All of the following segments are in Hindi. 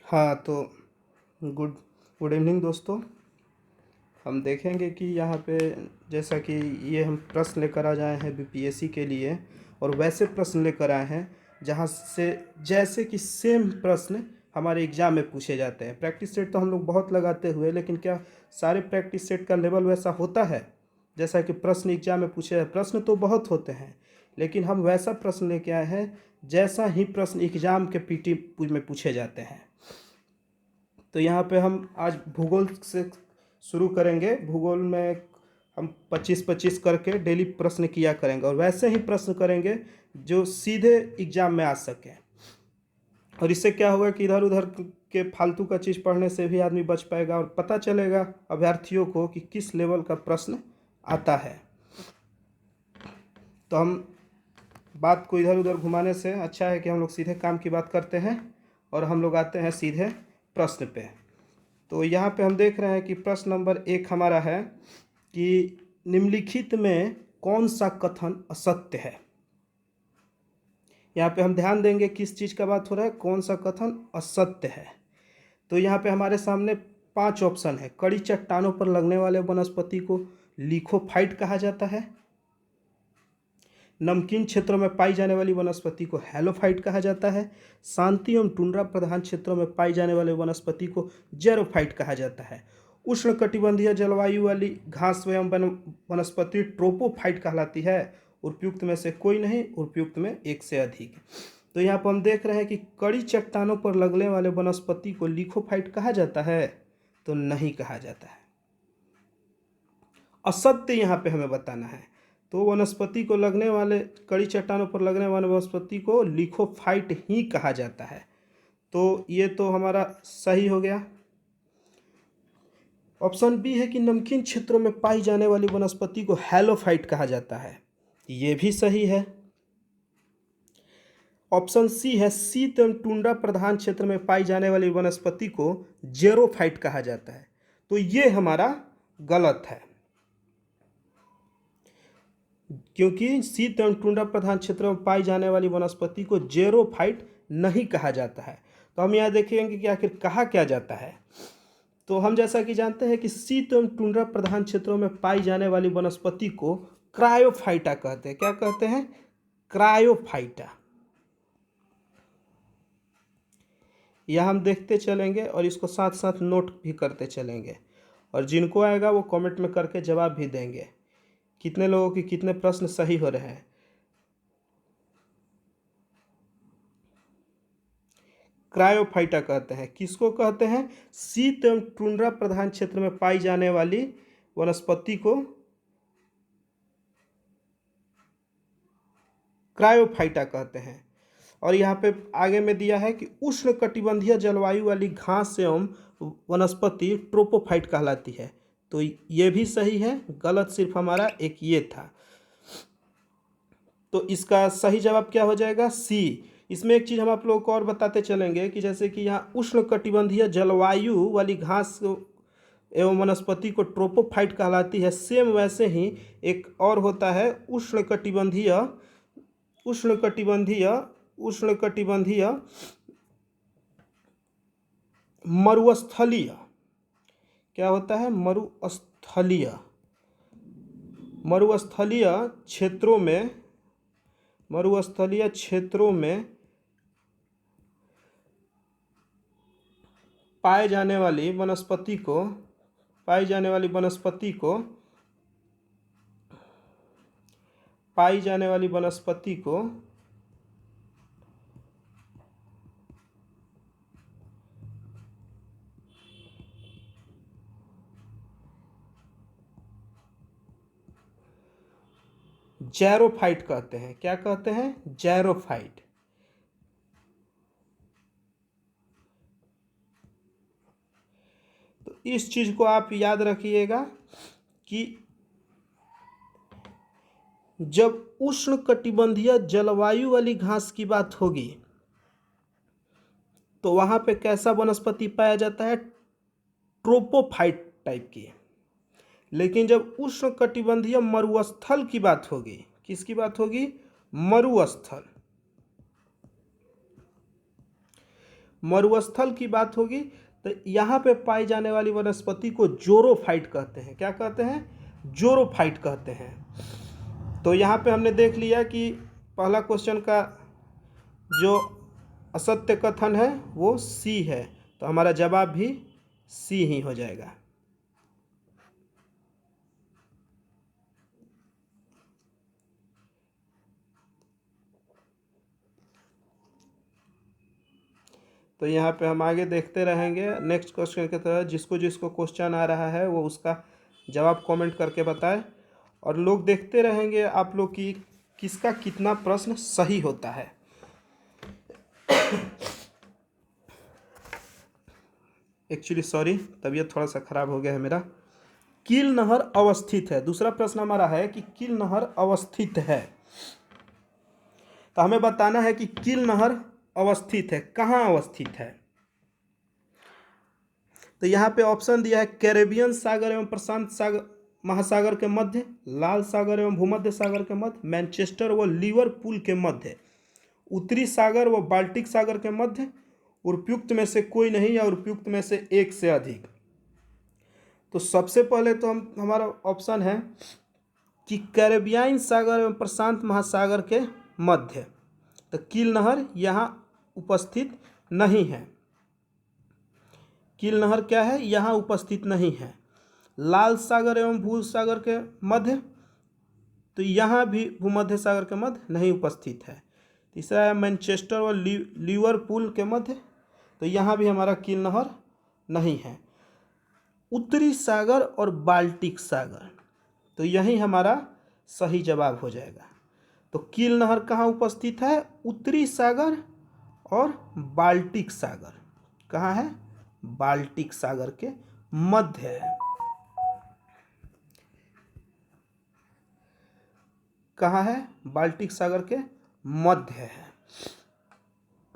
हाँ तो गुड गुड इवनिंग दोस्तों। हम देखेंगे कि यहाँ पे जैसा कि ये हम प्रश्न लेकर आ जाए हैं बीपीएससी के लिए, और वैसे प्रश्न लेकर आए हैं जहाँ से जैसे कि सेम प्रश्न हमारे एग्ज़ाम में पूछे जाते हैं। प्रैक्टिस सेट तो हम लोग बहुत लगाते हुए, लेकिन क्या सारे प्रैक्टिस सेट का लेवल वैसा होता है जैसा कि प्रश्न एग्जाम में पूछे जाए? प्रश्न तो बहुत होते हैं, लेकिन हम वैसा प्रश्न लेके आए हैं जैसा ही प्रश्न एग्जाम के पीटी में पूछे जाते हैं। तो यहाँ पे हम आज भूगोल से शुरू करेंगे। भूगोल में हम 25-25 करके डेली प्रश्न किया करेंगे, और वैसे ही प्रश्न करेंगे जो सीधे एग्जाम में आ सके। और इससे क्या होगा कि इधर उधर के फालतू का चीज़ पढ़ने से भी आदमी बच पाएगा, और पता चलेगा अभ्यर्थियों को कि किस लेवल का प्रश्न आता है। तो हम बात को इधर उधर घुमाने से अच्छा है कि हम लोग सीधे काम की बात करते हैं, और हम लोग आते हैं सीधे प्रश्न पे। तो यहाँ पे हम देख रहे हैं कि प्रश्न नंबर 1 हमारा है कि निम्नलिखित में कौन सा कथन असत्य है। यहाँ पे हम ध्यान देंगे किस चीज़ का बात हो रहा है, कौन सा कथन असत्य है। तो यहाँ पे हमारे सामने 5 ऑप्शन है। कड़ी चट्टानों पर लगने वाले वनस्पति को लिथोफाइट कहा जाता है। नमकीन क्षेत्रों में पाई जाने वाली वनस्पति को हेलोफाइट कहा जाता है। शांति एवं टुंड्रा प्रधान क्षेत्रों में पाई जाने वाले वनस्पति को जेरोफाइट कहा जाता है। उष्णकटिबंधीय जलवायु वाली घास एवं वनस्पति ट्रोपोफाइट कहलाती है। उपयुक्त में से कोई नहीं, उपयुक्त में एक से अधिक। तो यहाँ पर हम देख रहे हैं कि कड़ी चट्टानों पर लगने वाले वनस्पति को लिथोफाइट कहा जाता है, तो नहीं कहा जाता है। असत्य यहाँ पे हमें बताना है। तो वनस्पति को लगने वाले कड़ी चट्टानों पर लगने वाले वनस्पति को लिथोफाइट ही कहा जाता है। तो ये तो हमारा सही हो गया। ऑप्शन बी है कि नमकीन क्षेत्रों में पाई जाने वाली वनस्पति को हेलोफाइट कहा जाता है, ये भी सही है। ऑप्शन सी है शीत एवं टुंड्रा प्रधान क्षेत्र में पाई जाने वाली वनस्पति को जेरोफाइट कहा जाता है, तो ये हमारा गलत है, क्योंकि शीत एवं टुंड्रा प्रधान क्षेत्रों में पाई जाने वाली वनस्पति को जेरोफाइट नहीं कहा जाता है। तो हम यहाँ देखेंगे कि आखिर कहा क्या जाता है। तो हम जैसा कि जानते हैं कि शीत एवं टुंड्रा प्रधान क्षेत्रों में पाई जाने वाली वनस्पति को क्रायोफाइटा कहते हैं। क्या कहते हैं? क्रायोफाइटा। यह हम देखते चलेंगे और इसको साथ साथ नोट भी करते चलेंगे, और जिनको आएगा वो कमेंट में करके जवाब भी देंगे कितने लोगों की कितने प्रश्न सही हो रहे हैं। क्रायोफाइटा कहते हैं, किसको कहते हैं? शीत एवं टुंड्रा प्रधान क्षेत्र में पाई जाने वाली वनस्पति को क्रायोफाइटा कहते हैं। और यहाँ पे आगे में दिया है कि उष्णकटिबंधीय जलवायु वाली घास एवं वनस्पति ट्रोपोफाइट कहलाती है, तो ये भी सही है। गलत सिर्फ हमारा एक ये था। तो इसका सही जवाब क्या हो जाएगा? सी। इसमें एक चीज़ हम आप लोगों को और बताते चलेंगे कि जैसे कि यहाँ उष्णकटिबंधीय जलवायु वाली घास एवं वनस्पति को ट्रोपोफाइट कहलाती है, सेम वैसे ही एक और होता है उष्णकटिबंधीय उष्णकटिबंधीय उष्णकटिबंधीय मरुस्थलीय। क्या होता है? मरुस्थलीय क्षेत्रों में पाई जाने वाली वनस्पति को जेरोफाइट कहते हैं। क्या कहते हैं? जेरोफाइट। तो इस चीज को आप याद रखिएगा कि जब उष्णकटिबंधीय जलवायु वाली घास की बात होगी तो वहां पे कैसा वनस्पति पाया जाता है? ट्रोपोफाइट टाइप की। लेकिन जब उष्णकटिबंधीय मरुस्थल की बात होगी, किसकी बात होगी? मरुस्थल। मरुस्थल की बात होगी तो यहाँ पे पाई जाने वाली वनस्पति को जोरोफाइट कहते हैं। क्या कहते हैं? जोरोफाइट कहते हैं। तो यहाँ पे हमने देख लिया कि पहला क्वेश्चन का जो असत्य कथन है वो सी है, तो हमारा जवाब भी सी ही हो जाएगा। तो यहाँ पे हम आगे देखते रहेंगे नेक्स्ट क्वेश्चन की तरह। जिसको जिसको क्वेश्चन आ रहा है वो उसका जवाब कमेंट करके बताएं, और लोग देखते रहेंगे आप लोग की किसका कितना प्रश्न सही होता है। एक्चुअली सॉरी, तबीयत थोड़ा सा खराब हो गया है मेरा। कील नहर अवस्थित है, दूसरा प्रश्न हमारा है कि कील नहर अवस्थित है, तो हमें बताना है कि कील नहर अवस्थित है, कहाँ अवस्थित है। तो यहाँ पे ऑप्शन दिया है कैरेबियन सागर एवं प्रशांत सागर महासागर के मध्य, लाल सागर एवं भूमध्य सागर के मध्य, मैनचेस्टर व लिवरपूल के मध्य, उत्तरी सागर व बाल्टिक सागर के मध्य, उपयुक्त में से कोई नहीं या उपयुक्त में से एक से अधिक। तो सबसे पहले तो हमारा ऑप्शन है कि कैरेबियन सागर एवं प्रशांत महासागर के मध्य, तो कील नहर यहाँ उपस्थित नहीं है। कील नहर क्या है? यहाँ उपस्थित नहीं है। लाल सागर एवं भूसागर के मध्य, तो यहाँ भी भूमध्य सागर के मध्य नहीं उपस्थित है। तीसरा है मैनचेस्टर और लिवरपूल के मध्य, तो यहाँ भी हमारा कील नहर नहीं है। उत्तरी सागर और बाल्टिक सागर, तो यही हमारा सही जवाब हो जाएगा। तो कील नहर कहाँ उपस्थित है? उत्तरी सागर और बाल्टिक सागर। कहाँ है? बाल्टिक सागर के मध्य है। कहाँ है? बाल्टिक सागर के मध्य है।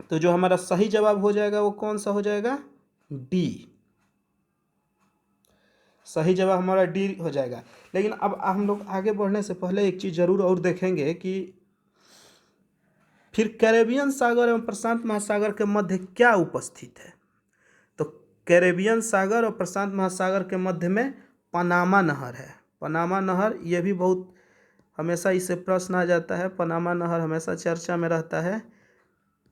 तो जो हमारा सही जवाब हो जाएगा वो कौन सा हो जाएगा? डी। सही जवाब हमारा डी हो जाएगा। लेकिन अब हम लोग आगे बढ़ने से पहले एक चीज़ जरूर और देखेंगे कि फिर कैरेबियन सागर एवं प्रशांत महासागर के मध्य क्या उपस्थित है। तो कैरेबियन सागर और प्रशांत महासागर के मध्य में पनामा नहर है। पनामा नहर, ये भी बहुत हमेशा इससे प्रश्न आ जाता है। पनामा नहर हमेशा चर्चा में रहता है,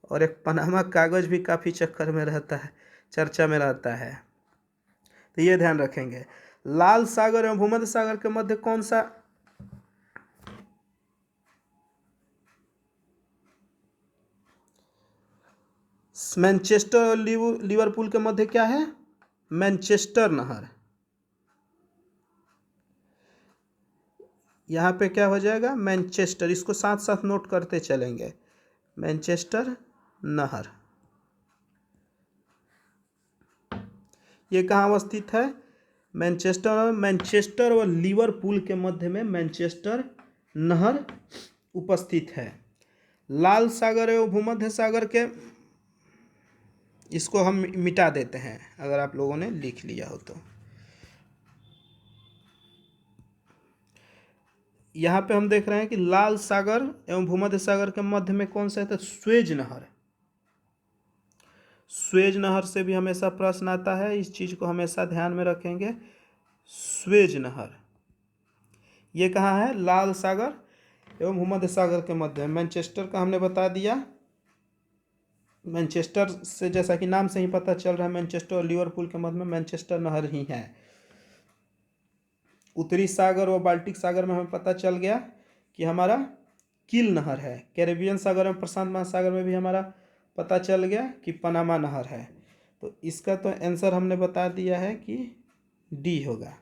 और एक पनामा कागज भी काफ़ी चक्कर में रहता है, चर्चा में रहता है। तो ये ध्यान रखेंगे। लाल सागर एवं भूमध्य सागर के मध्य कौन सा? मैनचेस्टर और लिवरपूल के मध्य क्या है? मैनचेस्टर नहर। यहाँ पे क्या हो जाएगा? मैनचेस्टर। इसको साथ साथ नोट करते चलेंगे। मैनचेस्टर नहर ये कहाँ अवस्थित है? मैनचेस्टर और लिवरपूल के मध्य में मैनचेस्टर नहर उपस्थित है। लाल सागर एवं भूमध्य सागर के, इसको हम मिटा देते हैं अगर आप लोगों ने लिख लिया हो तो। यहाँ पे हम देख रहे हैं कि लाल सागर एवं भूमध्य सागर के मध्य में कौन सा है? तो स्वेज नहर। स्वेज नहर से भी हमेशा प्रश्न आता है, इस चीज़ को हमेशा ध्यान में रखेंगे। स्वेज नहर ये कहाँ है? लाल सागर एवं भूमध्य सागर के मध्य। मैनचेस्टर का हमने बता दिया। मैनचेस्टर से जैसा कि नाम से ही पता चल रहा है, मैनचेस्टर और लिवरपूल के मध्य में मैनचेस्टर नहर ही है। उत्तरी सागर और बाल्टिक सागर में हमें पता चल गया कि हमारा कील नहर है। कैरेबियन सागर और प्रशांत महासागर में भी हमारा पता चल गया कि पनामा नहर है। तो इसका तो आंसर हमने बता दिया है कि डी होगा।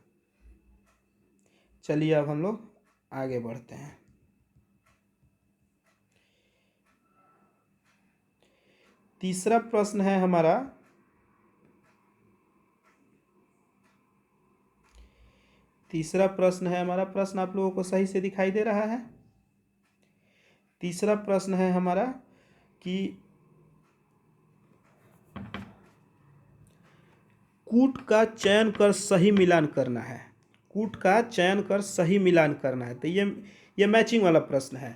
चलिए अब हम लोग आगे बढ़ते हैं। तीसरा प्रश्न है हमारा, प्रश्न आप लोगों को सही से दिखाई दे रहा है? तीसरा प्रश्न है हमारा कि कूट का चयन कर सही मिलान करना है। कूट का चयन कर सही मिलान करना है, तो ये मैचिंग वाला प्रश्न है।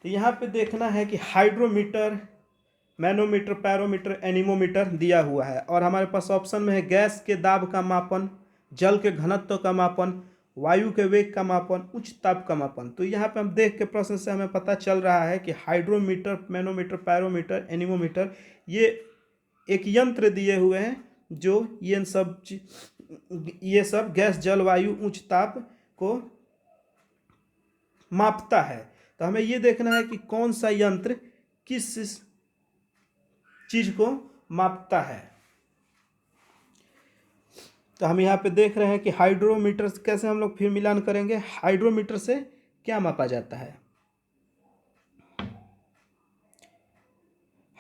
तो यहाँ पे देखना है कि हाइड्रोमीटर मैनोमीटर, पैरोमीटर, एनीमोमीटर दिया हुआ है। और हमारे पास ऑप्शन में है गैस के दाब का मापन, जल के घनत्व का मापन, वायु के वेग का मापन, उच्च ताप का मापन। तो यहाँ पे हम देख के प्रश्न से हमें पता चल रहा है कि हाइड्रोमीटर, मैनोमीटर, पैरोमीटर, एनीमोमीटर ये एक यंत्र दिए हुए हैं जो ये सब गैस, जल, वायु, उच्च ताप को मापता है। तो हमें ये देखना है कि कौन सा यंत्र किस चीज को मापता है। तो हम यहाँ पे देख रहे हैं कि हाइड्रोमीटर कैसे हम लोग फिर मिलान करेंगे। हाइड्रोमीटर से क्या मापा जाता है?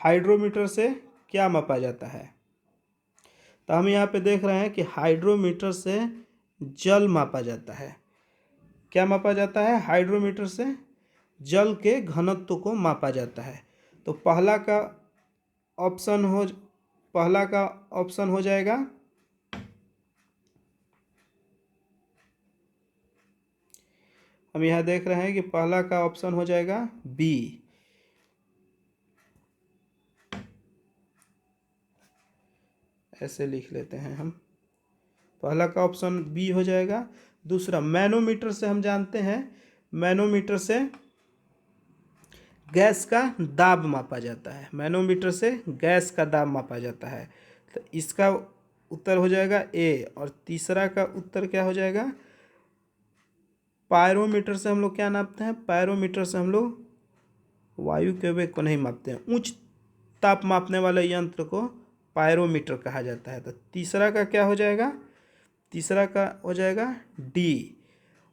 हाइड्रोमीटर से क्या मापा जाता है? तो हम यहाँ पे देख रहे हैं कि हाइड्रोमीटर से जल मापा जाता है। क्या मापा जाता है? हाइड्रोमीटर से जल के घनत्व को मापा जाता है। तो पहला का ऑप्शन हो जाएगा हम यहाँ देख रहे हैं कि पहला का ऑप्शन हो जाएगा बी। ऐसे लिख लेते हैं हम, पहला का ऑप्शन बी हो जाएगा। दूसरा, मैनोमीटर से हम जानते हैं, मैनोमीटर से गैस का दाब मापा जाता है। मैनोमीटर से गैस का दाब मापा जाता है। तो इसका उत्तर हो जाएगा ए। और तीसरा का उत्तर क्या हो जाएगा? पायरोमीटर से हम लोग क्या नापते हैं? पायरोमीटर से हम लोग वायु के वेग को नहीं मापते हैं। उच्च ताप मापने वाले यंत्र को पायरोमीटर कहा जाता है। तो तीसरा का क्या हो जाएगा? तीसरा का हो जाएगा डी।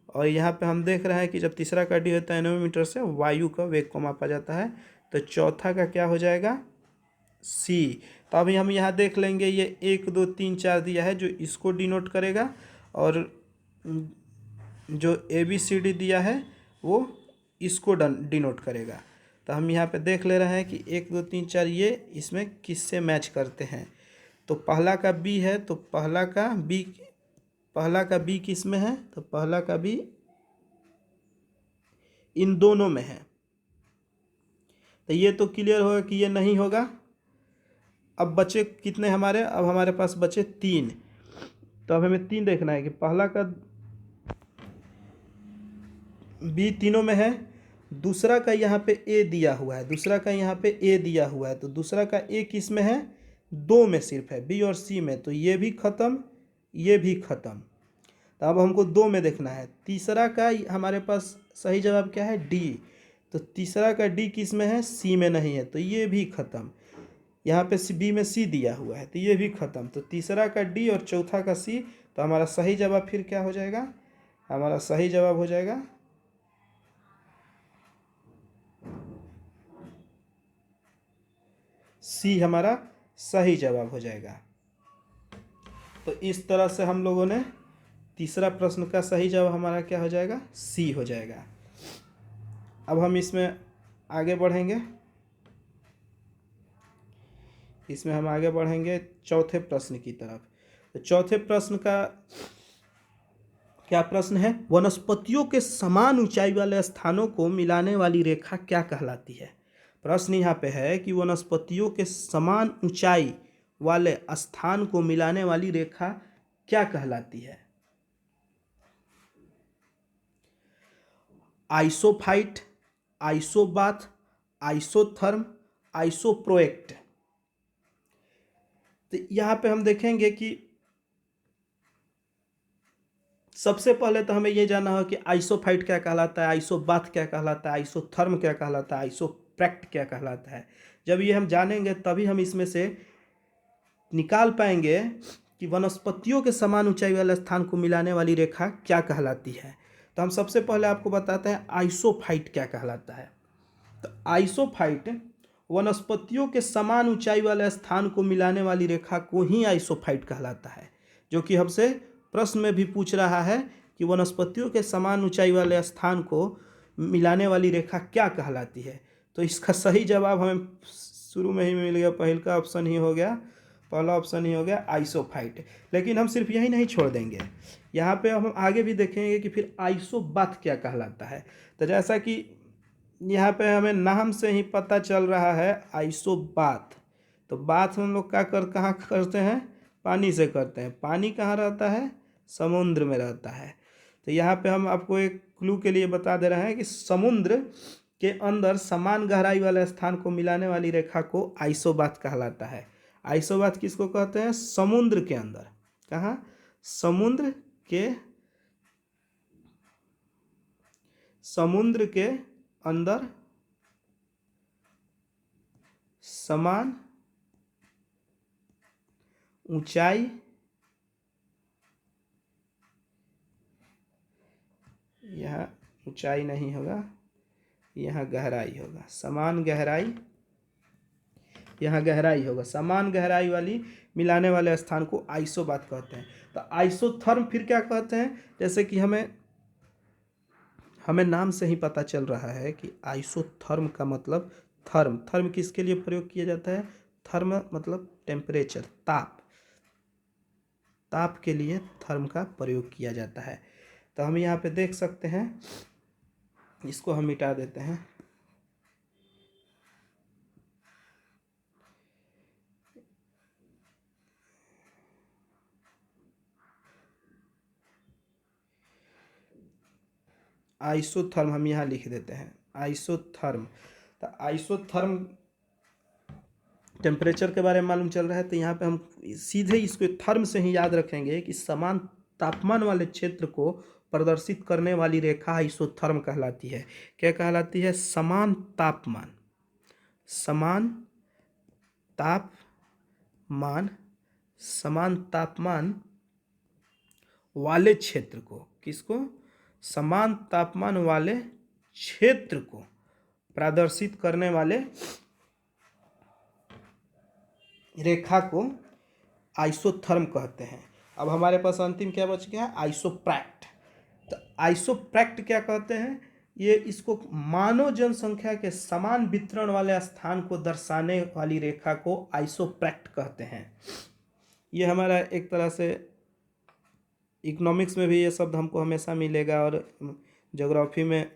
और यहाँ पे हम देख रहे हैं कि जब तीसरा का डी होता है, एनीमोमीटर से वायु का वेग को मापा जाता है। तो चौथा का क्या हो जाएगा? सी। तो अभी हम यहाँ देख लेंगे, ये 1 2 3 4 दिया है जो इसको डिनोट करेगा, और जो ABCD दिया है वो इसको डिनोट करेगा। तो हम यहाँ पे देख ले रहे हैं कि 1 2 3 4 ये इसमें किससे मैच करते हैं। तो पहला का बी है, तो पहला का बी किस में है? तो पहला का बी इन दोनों में है। तो ये तो क्लियर होगा कि ये नहीं होगा। अब बचे कितने हमारे? अब हमारे पास बचे 3। तो अब हमें 3 देखना है कि पहला का बी तीनों में है, दूसरा का यहाँ पे ए दिया हुआ है, दूसरा का यहाँ पे ए दिया हुआ है। तो दूसरा का ए किस में है? 2 में सिर्फ है, बी और सी में। तो ये भी ख़त्म, ये भी ख़त्म। तो अब हमको 2 में देखना है। तीसरा का हमारे पास सही जवाब क्या है? डी। तो तीसरा का डी किस में है? सी में नहीं है, तो ये भी ख़त्म। यहाँ पे बी में सी दिया हुआ है, तो ये भी ख़त्म। तो तीसरा का डी और चौथा का सी। तो हमारा सही जवाब फिर क्या हो जाएगा? हमारा सही जवाब हो जाएगा सी, हमारा सही जवाब हो जाएगा। तो इस तरह से हम लोगों ने तीसरा प्रश्न का सही जवाब हमारा क्या हो जाएगा? सी हो जाएगा। अब हम इसमें आगे बढ़ेंगे, चौथे प्रश्न की तरफ। तो चौथे प्रश्न का क्या प्रश्न है? वनस्पतियों के समान ऊंचाई वाले स्थानों को मिलाने वाली रेखा क्या कहलाती है? प्रश्न यहाँ पे है कि वनस्पतियों के समान ऊंचाई वाले स्थान को मिलाने वाली रेखा क्या कहलाती है? आइसोफाइट, आइसोबाथ, आइसोथर्म, आइसोप्रोएक्ट। तो यहाँ पे हम देखेंगे कि सबसे पहले तो हमें ये जानना होगा कि आइसोफाइट क्या कहलाता है, आइसोबाथ क्या कहलाता है, आइसोथर्म क्या कहलाता है, आइसोप्रोएक्ट क्या कहलाता है। जब ये हम जानेंगे तभी हम इसमें से निकाल पाएंगे कि वनस्पतियों के समान ऊंचाई वाले स्थान को मिलाने वाली रेखा क्या कहलाती है। तो हम सबसे पहले आपको बताते हैं आइसोफाइट क्या कहलाता है। तो आइसोफाइट वनस्पतियों के समान ऊंचाई वाले स्थान को मिलाने वाली रेखा को ही आइसोफाइट कहलाता है, जो कि हमसे प्रश्न में भी पूछ रहा है कि वनस्पतियों के समान ऊंचाई वाले स्थान को मिलाने वाली रेखा क्या कहलाती है। तो इसका सही जवाब हमें शुरू में ही मिल गया, पहला ऑप्शन ही हो गया आइसोफाइट। लेकिन हम सिर्फ यही नहीं छोड़ देंगे, यहाँ पे हम आगे भी देखेंगे कि फिर आइसोबाथ क्या कहलाता है। तो जैसा कि यहाँ पे हमें नाम से ही पता चल रहा है आइसोबाथ। तो बाथ हम लोग कहाँ करते हैं? पानी से करते हैं। पानी कहाँ रहता है? समुद्र में रहता है। तो यहाँ पे हम आपको एक क्लू के लिए बता दे रहे हैं कि समुद्र के अंदर समान गहराई वाले स्थान को मिलाने वाली रेखा को आइसोबाथ कहलाता है। आइसोबाथ किसको कहते हैं? समुद्र के अंदर। कहाँ? समुद्र के अंदर समान ऊंचाई यहाँ ऊंचाई नहीं होगा, यहाँ गहराई होगा। समान गहराई, यहाँ गहराई होगा। समान गहराई वाली मिलाने वाले स्थान को आइसोबाथ कहते हैं। तो आइसोथर्म फिर क्या कहते हैं? जैसे कि हमें नाम से ही पता चल रहा है कि आइसोथर्म का मतलब थर्म किसके लिए प्रयोग किया जाता है? थर्म मतलब टेम्परेचर, ताप के लिए थर्म का प्रयोग किया जाता है। तो हम यहाँ पे देख सकते हैं, इसको हम मिटा देते हैं। आइसोथर्म हम यहाँ लिख देते हैं, आइसोथर्म। तो आइसोथर्म टेम्परेचर के बारे में मालूम चल रहा है, तो यहाँ पे हम सीधे इसको थर्म से ही याद रखेंगे कि समान तापमान वाले क्षेत्र को प्रदर्शित करने वाली रेखा आइसोथर्म कहलाती है। क्या कहलाती है? समान तापमान वाले क्षेत्र को, किसको? समान तापमान वाले क्षेत्र को प्रदर्शित करने वाले रेखा को आइसोथर्म कहते हैं। अब हमारे पास अंतिम क्या बच गया? आइसोप्रैक्ट। तो आइसोप्रैक्ट क्या कहते हैं? ये इसको मानव जनसंख्या के समान वितरण वाले स्थान को दर्शाने वाली रेखा को आइसोप्रैक्ट कहते हैं। ये हमारा एक तरह से इकोनॉमिक्स में भी ये शब्द हमको हमेशा मिलेगा, और ज्योग्राफी में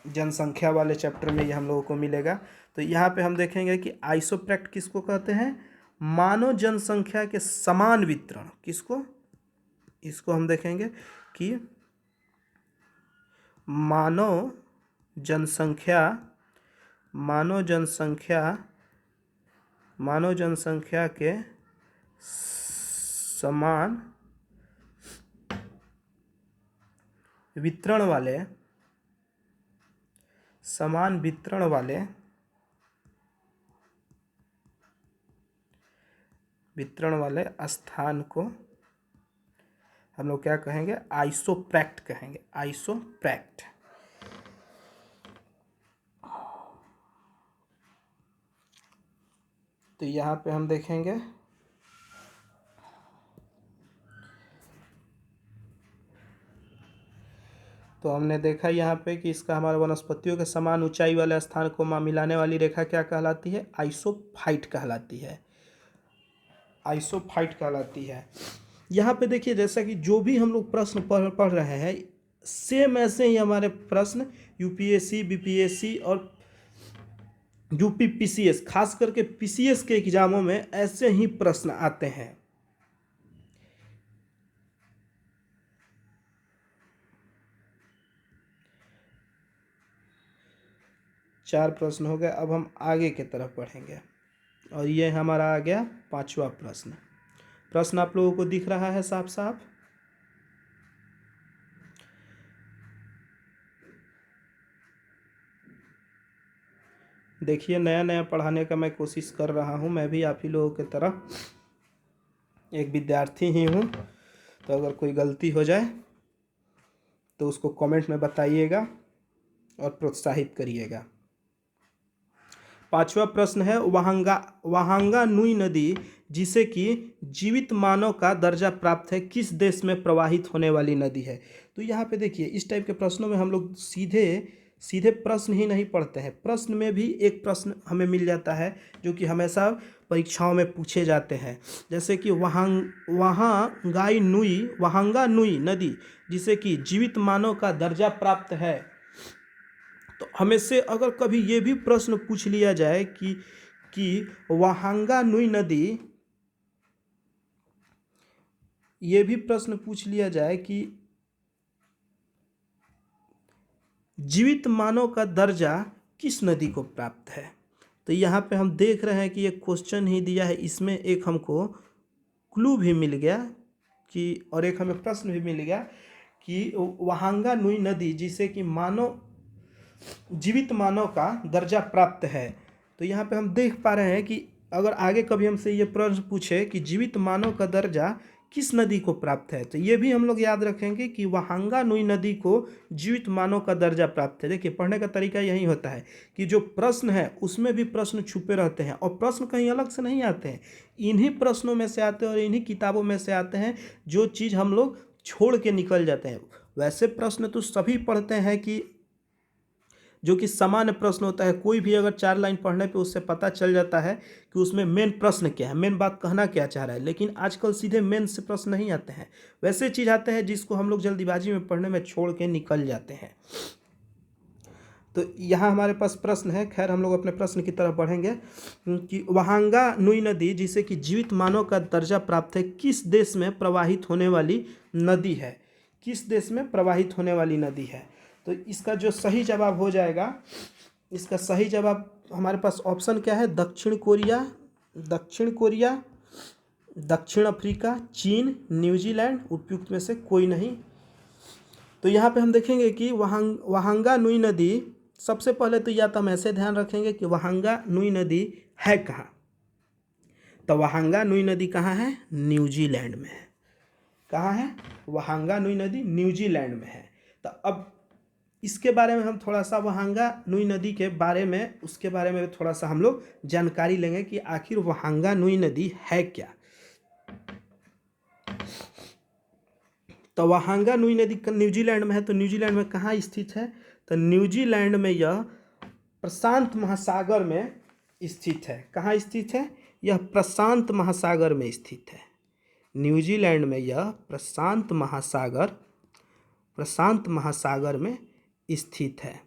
जनसंख्या वाले चैप्टर में ये हम लोगों को मिलेगा। तो यहाँ पे हम देखेंगे कि आइसोप्रैक्ट किसको कहते हैं? मानव जनसंख्या के समान वितरण। किसको? इसको हम देखेंगे कि मानव जनसंख्या के समान वितरण वाले स्थान को हम लोग क्या कहेंगे? आइसोप्रैक्ट कहेंगे, आइसोप्रैक्ट। तो यहाँ पे हम देखेंगे तो हमने देखा यहाँ पे कि इसका हमारे वनस्पतियों के समान ऊंचाई वाले स्थान को मिलाने वाली रेखा क्या कहलाती है? आइसोफाइट कहलाती है, आइसोफाइट कहलाती है। यहाँ पे देखिए, जैसा कि जो भी हम लोग प्रश्न पढ़ रहे हैं, सेम ऐसे ही हमारे प्रश्न यूपीएससी, बीपीएससी और यूपी पीसीएस, खास करके पीसीएस के एग्जामों में ऐसे ही प्रश्न आते हैं। चार प्रश्न हो गए। अब हम आगे की तरफ बढ़ेंगे, और ये हमारा आ गया 5वां प्रश्न। प्रश्न आप लोगों को दिख रहा है साफ साफ? देखिए, नया नया पढ़ाने का मैं कोशिश कर रहा हूँ। मैं भी आप ही लोगों की तरह एक विद्यार्थी ही हूँ। तो अगर कोई गलती हो जाए तो उसको कमेंट में बताइएगा और प्रोत्साहित करिएगा। 5वां प्रश्न है, वहांगा नुई नदी, जिसे कि जीवित मानव का दर्जा प्राप्त है, किस देश में प्रवाहित होने वाली नदी है? तो यहाँ पे देखिए, इस टाइप के प्रश्नों में हम लोग सीधे प्रश्न ही नहीं पढ़ते हैं। प्रश्न में भी एक प्रश्न हमें मिल जाता है जो कि हमेशा परीक्षाओं में पूछे जाते हैं। जैसे कि वहांगा नुई नदी, जिसे कि जीवित मानव का दर्जा प्राप्त है, तो हमें से अगर कभी ये भी प्रश्न पूछ लिया जाए कि वहांगा नुई नदी, ये भी प्रश्न पूछ लिया जाए कि जीवित मानव का दर्जा किस नदी को प्राप्त है, तो यहाँ पे हम देख रहे हैं कि एक क्वेश्चन ही दिया है, इसमें एक हमको क्लू भी मिल गया कि, और एक हमें प्रश्न भी मिल गया कि वहांगा नुई नदी जिसे कि मानव, जीवित मानव का दर्जा प्राप्त है। तो यहाँ पे हम देख पा रहे हैं कि अगर आगे कभी हमसे ये प्रश्न पूछे कि जीवित मानव का दर्जा किस नदी को प्राप्त है, तो ये भी हम लोग याद रखेंगे कि वहांगा नुई नदी को जीवित मानव का दर्जा प्राप्त है। देखिए पढ़ने का तरीका यही होता है कि जो प्रश्न है उसमें भी प्रश्न छुपे रहते हैं, और प्रश्न कहीं अलग से नहीं आते हैं, इन्हीं प्रश्नों में से आते हैं और इन्हीं किताबों में से आते हैं जो चीज़ हम लोग छोड़ के निकल जाते हैं। वैसे प्रश्न तो सभी पढ़ते हैं कि जो कि सामान्य प्रश्न होता है, कोई भी अगर 4 लाइन पढ़ने पे उससे पता चल जाता है कि उसमें मेन प्रश्न क्या है, मेन बात कहना क्या चाह रहा है। लेकिन आजकल सीधे मेन से प्रश्न नहीं आते हैं, वैसे चीज़ आते हैं जिसको हम लोग जल्दीबाजी में पढ़ने में छोड़ के निकल जाते हैं। तो यहाँ हमारे पास प्रश्न है, खैर हम लोग अपने प्रश्न की तरफ बढ़ेंगे कि वहांगा नुई नदी जिसे कि जीवित मानव का दर्जा प्राप्त है किस देश में प्रवाहित होने वाली नदी है, किस देश में प्रवाहित होने वाली नदी है। तो इसका जो सही जवाब हो जाएगा, इसका सही जवाब हमारे पास ऑप्शन क्या है, दक्षिण कोरिया, दक्षिण कोरिया, दक्षिण अफ्रीका, चीन, न्यूजीलैंड, उपयुक्त में से कोई नहीं। तो यहाँ पे हम देखेंगे कि वहांगा नुई नदी, सबसे पहले तो या तो हम ऐसे ध्यान रखेंगे कि वहांगा नुई नदी है कहाँ, तो वहांगा नुई नदी कहाँ है, न्यूजीलैंड में है। कहाँ है, वहांगा नुई नदी न्यूजीलैंड में है। तो अब इसके बारे में हम थोड़ा सा वहांगा नुई नदी के बारे में, उसके बारे में थोड़ा सा हम लोग जानकारी लेंगे कि आखिर वहांगा नुई नदी है क्या। तो वहांगा नुई नदी न्यूजीलैंड में है, तो न्यूजीलैंड में कहाँ स्थित है, तो न्यूजीलैंड में यह प्रशांत महासागर में स्थित है। कहाँ स्थित है, यह प्रशांत महासागर में स्थित है। न्यूजीलैंड में यह प्रशांत महासागर में स्थित है।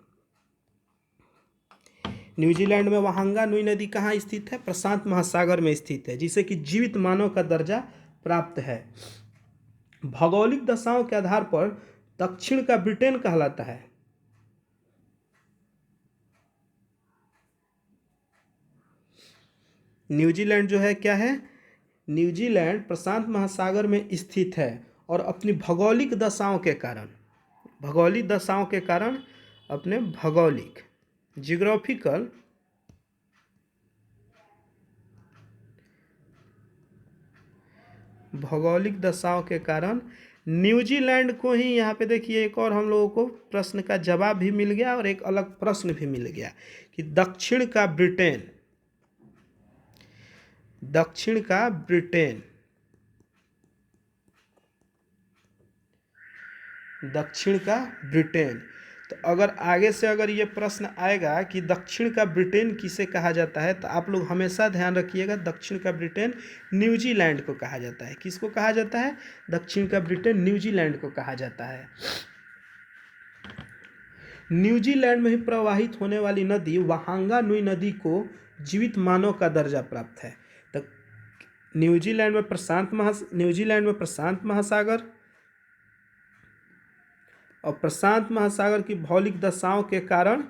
न्यूजीलैंड में वहांगा नुई नदी कहाँ स्थित है, प्रशांत महासागर में स्थित है, जिसे कि जीवित मानव का दर्जा प्राप्त है। भौगोलिक दशाओं के आधार पर दक्षिण का ब्रिटेन कहलाता है। न्यूजीलैंड जो है क्या है, न्यूजीलैंड प्रशांत महासागर में स्थित है और अपनी भौगोलिक दशाओं के कारण, भौगोलिक दशाओं के कारण, अपने भौगोलिक जियोग्राफिकल भौगोलिक दशाओं के कारण न्यूजीलैंड को ही, यहाँ पे देखिए एक और हम लोगों को प्रश्न का जवाब भी मिल गया और एक अलग प्रश्न भी मिल गया कि दक्षिण का ब्रिटेन, दक्षिण का ब्रिटेन, दक्षिण का ब्रिटेन। तो अगर आगे से अगर ये प्रश्न आएगा कि दक्षिण का ब्रिटेन किसे कहा जाता है, तो आप लोग हमेशा ध्यान रखिएगा दक्षिण का ब्रिटेन न्यूजीलैंड को कहा जाता है। किसको कहा जाता है, दक्षिण का ब्रिटेन न्यूजीलैंड को कहा जाता है। न्यूजीलैंड में ही प्रवाहित होने वाली नदी वहांगा नुई नदी को जीवित मानव का दर्जा प्राप्त है। तो न्यूजीलैंड में प्रशांत महासागर और प्रशांत महासागर की भौगोलिक दशाओं के कारण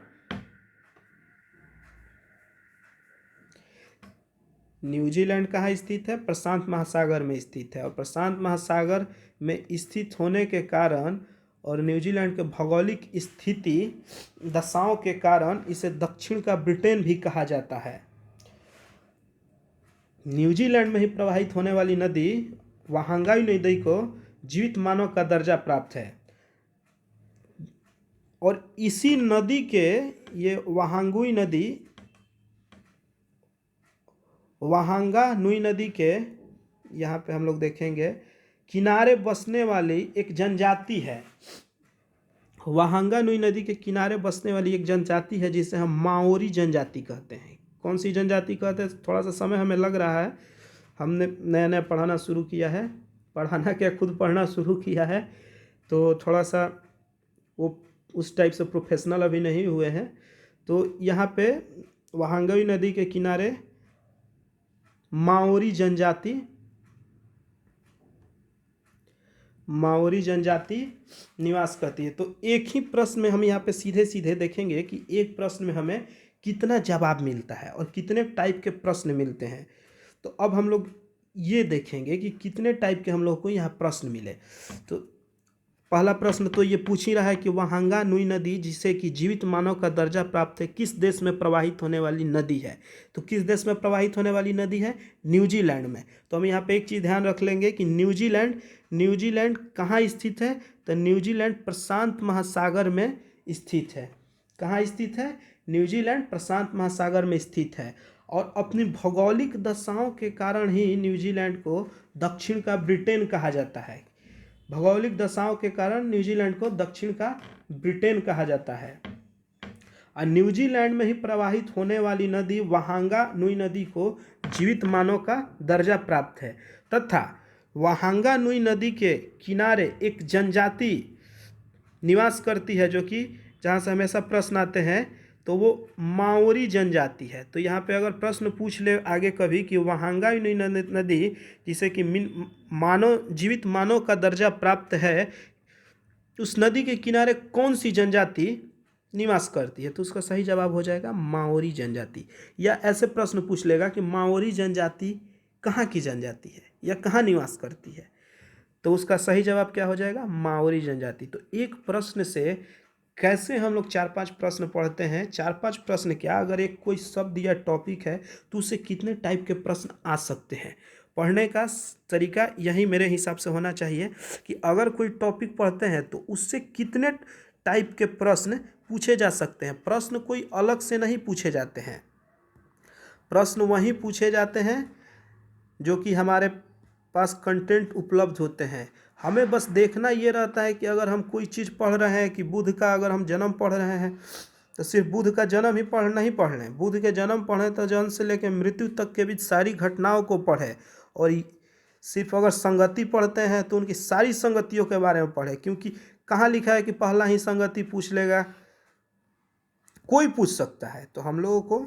न्यूजीलैंड कहाँ स्थित है, प्रशांत महासागर में स्थित है, और प्रशांत महासागर में स्थित होने के कारण और न्यूजीलैंड के भौगोलिक स्थिति दशाओं के कारण इसे दक्षिण का ब्रिटेन भी कहा जाता है। न्यूजीलैंड में ही प्रवाहित होने वाली नदी वहांगाई नदी को जीवित मानव का दर्जा प्राप्त है, और इसी नदी के, ये वहांगा नुई नदी के, यहाँ पे हम लोग देखेंगे किनारे बसने वाली एक जनजाति है। वहांगा नुई नदी के किनारे बसने वाली एक जनजाति है जिसे हम माओरी जनजाति कहते हैं। कौन सी जनजाति कहते हैं, थोड़ा सा समय हमें लग रहा है, हमने नया नया पढ़ाना शुरू किया है, पढ़ाना क्या खुद पढ़ना शुरू किया है, तो थोड़ा सा वो उस टाइप से प्रोफेशनल अभी नहीं हुए हैं। तो यहाँ पे वहांगई नदी के किनारे माओरी जनजाति निवास करती है। तो एक ही प्रश्न में हम यहाँ पे सीधे सीधे देखेंगे कि एक प्रश्न में हमें कितना जवाब मिलता है और कितने टाइप के प्रश्न मिलते हैं। तो अब हम लोग ये देखेंगे कि कितने टाइप के हम लोग को यहाँ प्रश्न मिले। तो पहला प्रश्न तो ये पूछ ही रहा है कि वहांगा नुई नदी जिसे कि जीवित मानव का दर्जा प्राप्त है किस देश में प्रवाहित होने वाली नदी है। तो किस देश में प्रवाहित होने वाली नदी है? न्यूजीलैंड में। तो हम यहाँ पे एक चीज़ ध्यान रख लेंगे कि न्यूजीलैंड कहाँ स्थित है? तो न्यूजीलैंड प्रशांत महासागर में स्थित है। कहाँ स्थित है? न्यूजीलैंड प्रशांत महासागर में स्थित है। और अपनी भौगोलिक दशाओं के कारण ही न्यूजीलैंड को दक्षिण का ब्रिटेन कहा जाता है। भौगोलिक दशाओं के कारण न्यूजीलैंड को दक्षिण का ब्रिटेन कहा जाता है। और न्यूजीलैंड में ही प्रवाहित होने वाली नदी वहांगा नुई नदी को जीवित मानव का दर्जा प्राप्त है तथा वहांगा नुई नदी के किनारे एक जनजाति निवास करती है, जो कि जहाँ से हमेशा प्रश्न आते हैं तो वो माओरी जनजाति है। तो यहाँ पे अगर प्रश्न पूछ ले आगे कभी कि वहांगा नुई नदी जिसे कि जीवित मानव का दर्जा प्राप्त है, उस नदी के किनारे कौन सी जनजाति निवास करती है, तो उसका सही जवाब हो जाएगा माओरी जनजाति। या ऐसे प्रश्न पूछ लेगा कि माओरी जनजाति कहाँ की जनजाति है या कहाँ निवास करती है, तो उसका सही जवाब क्या हो जाएगा? माओरी जनजाति। तो एक प्रश्न से कैसे हम लोग 4-5 प्रश्न पढ़ते हैं, 4-5 प्रश्न क्या, अगर एक कोई शब्द या टॉपिक है तो उससे कितने टाइप के प्रश्न आ सकते हैं। पढ़ने का तरीका यही मेरे हिसाब से होना चाहिए कि अगर कोई टॉपिक पढ़ते हैं तो उससे कितने टाइप के प्रश्न पूछे जा सकते हैं। प्रश्न कोई अलग से नहीं पूछे जाते हैं, प्रश्न वहीं पूछे जाते हैं जो कि हमारे पास कंटेंट उपलब्ध होते हैं। हमें बस देखना ये रहता है कि अगर हम कोई चीज़ पढ़ रहे हैं कि बुध का अगर हम जन्म पढ़ रहे हैं तो सिर्फ बुध का जन्म ही नहीं पढ़ रहे हैं, बुध के जन्म पढ़ें तो जन्म से लेकर मृत्यु तक के बीच सारी घटनाओं को पढ़ें। और सिर्फ अगर संगति पढ़ते हैं तो उनकी सारी संगतियों के बारे में पढ़ें, क्योंकि कहाँ लिखा है कि पहला ही संगति पूछ लेगा, कोई पूछ सकता है। तो हम लोगों को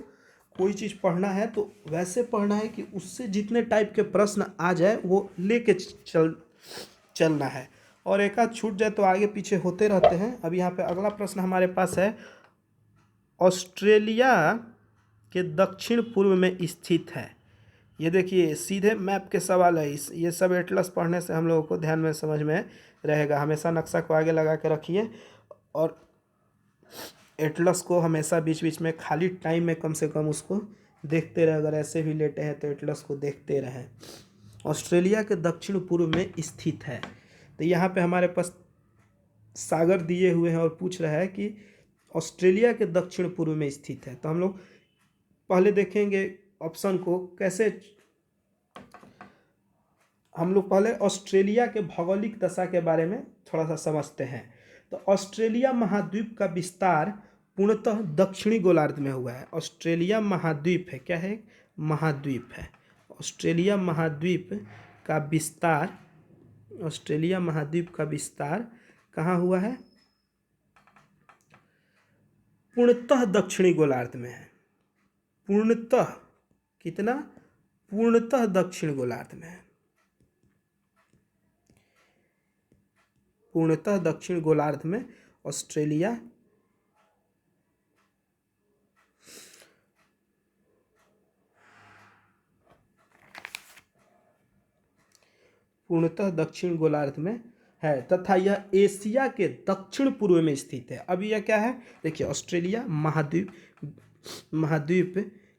कोई चीज़ पढ़ना है तो वैसे पढ़ना है कि उससे जितने टाइप के प्रश्न आ जाए वो लेके चलना है, और एक आध छूट जाए तो आगे पीछे होते रहते हैं। अब यहाँ पे अगला प्रश्न हमारे पास है, ऑस्ट्रेलिया के दक्षिण पूर्व में स्थित है। ये देखिए सीधे मैप के सवाल है। ये सब एटलस पढ़ने से हम लोगों को ध्यान में समझ में रहेगा। हमेशा नक्शा को आगे लगा के रखिए और एटलस को हमेशा बीच बीच में खाली टाइम में कम से कम उसको देखते रहे। अगर ऐसे भी लेटे हैं तो एटलस को देखते रहें। ऑस्ट्रेलिया के दक्षिण पूर्व में स्थित है। तो यहाँ पे हमारे पास सागर दिए हुए हैं और पूछ रहा है कि ऑस्ट्रेलिया के दक्षिण पूर्व में स्थित है। तो हम लोग पहले देखेंगे ऑप्शन को कैसे। हम लोग पहले ऑस्ट्रेलिया के भौगोलिक दशा के बारे में थोड़ा सा समझते हैं। तो ऑस्ट्रेलिया महाद्वीप का विस्तार पूर्णतः दक्षिणी गोलार्ध में हुआ है। ऑस्ट्रेलिया महाद्वीप है, क्या है? महाद्वीप है। ऑस्ट्रेलिया महाद्वीप का विस्तार, ऑस्ट्रेलिया महाद्वीप का विस्तार कहाँ हुआ है? पूर्णतः दक्षिणी गोलार्ध में है। पूर्णतः कितना? पूर्णतः दक्षिण गोलार्ध में है। पूर्णतः दक्षिण गोलार्ध में ऑस्ट्रेलिया पूर्णतः दक्षिण गोलार्ध में है तथा यह एशिया के दक्षिण पूर्व में स्थित है। अब यह क्या है? देखिए ऑस्ट्रेलिया महाद्वीप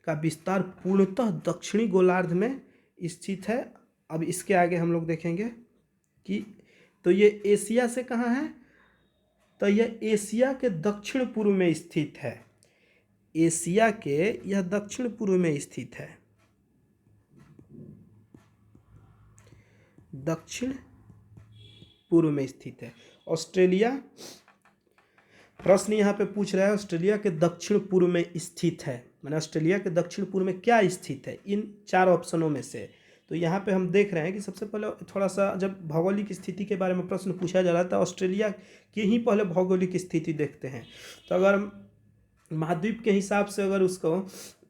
का विस्तार पूर्णतः दक्षिणी गोलार्ध में स्थित है। अब इसके आगे हम लोग देखेंगे कि तो ये एशिया से कहाँ है? तो यह एशिया के दक्षिण पूर्व में स्थित है। एशिया के यह दक्षिण पूर्व में स्थित है, दक्षिण पूर्व में स्थित है। ऑस्ट्रेलिया, प्रश्न यहाँ पे पूछ रहा है ऑस्ट्रेलिया के दक्षिण पूर्व में स्थित है, माने ऑस्ट्रेलिया के दक्षिण पूर्व में क्या स्थित है इन 4 ऑप्शनों में से। तो यहाँ पे हम देख रहे हैं कि सबसे पहले थोड़ा सा जब भौगोलिक स्थिति के बारे में प्रश्न पूछा जा रहा था, ऑस्ट्रेलिया की ही पहले भौगोलिक स्थिति देखते हैं। तो अगर महाद्वीप के हिसाब से अगर उसको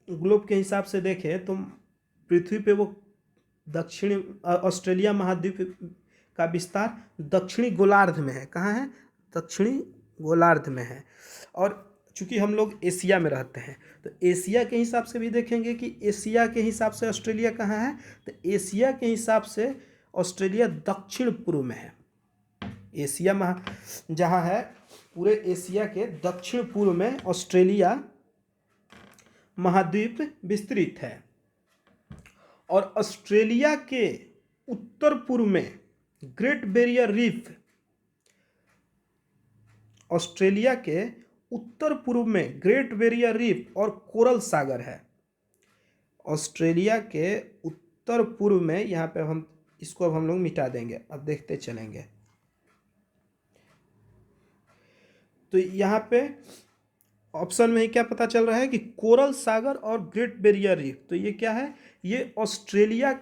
ग्लोब के हिसाब से देखें तो पृथ्वी पे वो दक्षिणी ऑस्ट्रेलिया महाद्वीप का विस्तार दक्षिणी गोलार्ध में है। कहाँ है? दक्षिणी गोलार्ध में है। और चूंकि हम लोग एशिया में रहते हैं तो एशिया के हिसाब से भी देखेंगे कि एशिया के हिसाब से ऑस्ट्रेलिया कहाँ है, तो एशिया के हिसाब से ऑस्ट्रेलिया दक्षिण पूर्व में है। एशिया जहाँ है पूरे एशिया के दक्षिण पूर्व में ऑस्ट्रेलिया महाद्वीप विस्तृत है। और ऑस्ट्रेलिया के उत्तर पूर्व में ग्रेट बैरियर रीफ, ऑस्ट्रेलिया के उत्तर पूर्व में ग्रेट बैरियर रीफ और कोरल सागर है। ऑस्ट्रेलिया के उत्तर पूर्व में, यहाँ पे हम इसको अब हम लोग मिटा देंगे, अब देखते चलेंगे। तो यहाँ पे ऑप्शन में क्या पता चल रहा है कि कोरल सागर और ग्रेट बैरियर रीफ। तो ये क्या है? ये ऑस्ट्रेलिया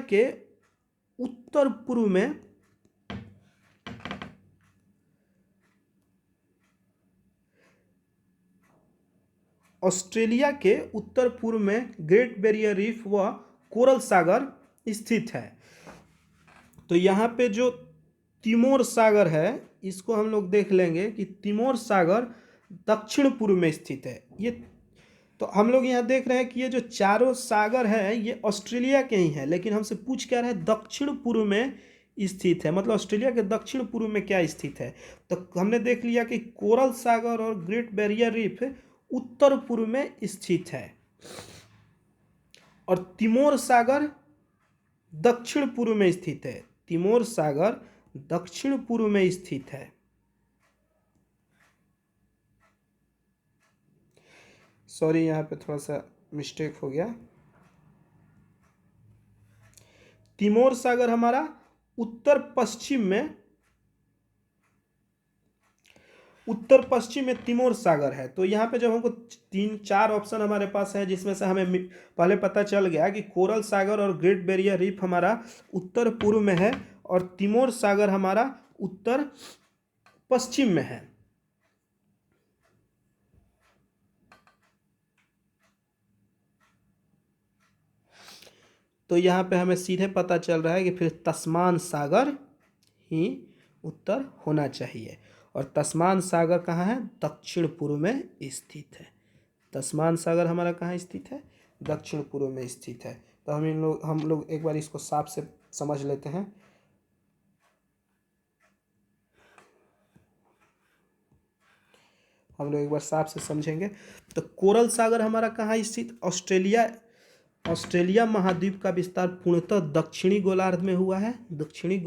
के उत्तर पूर्व में ऑस्ट्रेलिया के उत्तर पूर्व में ग्रेट बैरियर रीफ व कोरल सागर स्थित है। तो यहाँ पे जो तिमोर सागर है इसको हम लोग देख लेंगे कि तिमोर सागर दक्षिण पूर्व में स्थित है। ये तो हम लोग यहाँ देख रहे हैं कि ये जो चारों सागर हैं ये ऑस्ट्रेलिया के ही हैं, लेकिन हमसे पूछ क्या रहा है? दक्षिण पूर्व में स्थित है, मतलब ऑस्ट्रेलिया के दक्षिण पूर्व में क्या स्थित है। तो हमने देख लिया कि कोरल सागर और ग्रेट बैरियर रीफ उत्तर पूर्व में स्थित है और तिमोर सागर दक्षिण पूर्व में स्थित है। तिमोर सागर दक्षिण पूर्व में स्थित है। सॉरी, यहाँ पे थोड़ा सा मिस्टेक हो गया। तिमोर सागर हमारा उत्तर पश्चिम में तिमोर सागर है। तो यहाँ पे जब हमको 3-4 ऑप्शन हमारे पास है जिसमें से हमें पहले पता चल गया कि कोरल सागर और ग्रेट बैरियर रीफ हमारा उत्तर पूर्व में है और तिमोर सागर हमारा उत्तर पश्चिम में है। तो यहाँ पे हमें सीधे पता चल रहा है कि फिर तस्मान सागर ही उत्तर होना चाहिए। और तस्मान सागर कहाँ है? दक्षिण पूर्व में स्थित है। तस्मान सागर हमारा कहाँ स्थित है? दक्षिण पूर्व में स्थित है। तो हम लोग एक बार इसको साफ से समझ लेते हैं। हम लोग एक बार साफ से समझेंगे। तो कोरल सागर हमारा कहाँ स्थित? ऑस्ट्रेलिया महाद्वीप का विस्तार पूर्णतः दक्षिणी गोलार्ध में हुआ है। दक्षिणी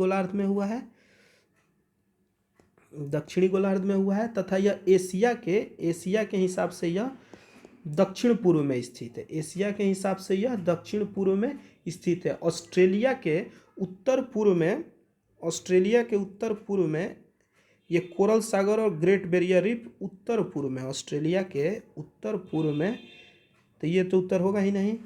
गोलार्ध में हुआ है तथा यह एशिया के हिसाब से यह दक्षिण पूर्व में स्थित है। एशिया के हिसाब से यह दक्षिण पूर्व में स्थित है। ऑस्ट्रेलिया के उत्तर पूर्व में ये कोरल सागर और ग्रेट बैरियर रीफ उत्तर पूर्व में, ऑस्ट्रेलिया के उत्तर पूर्व में, तो ये तो उत्तर होगा ही नहीं।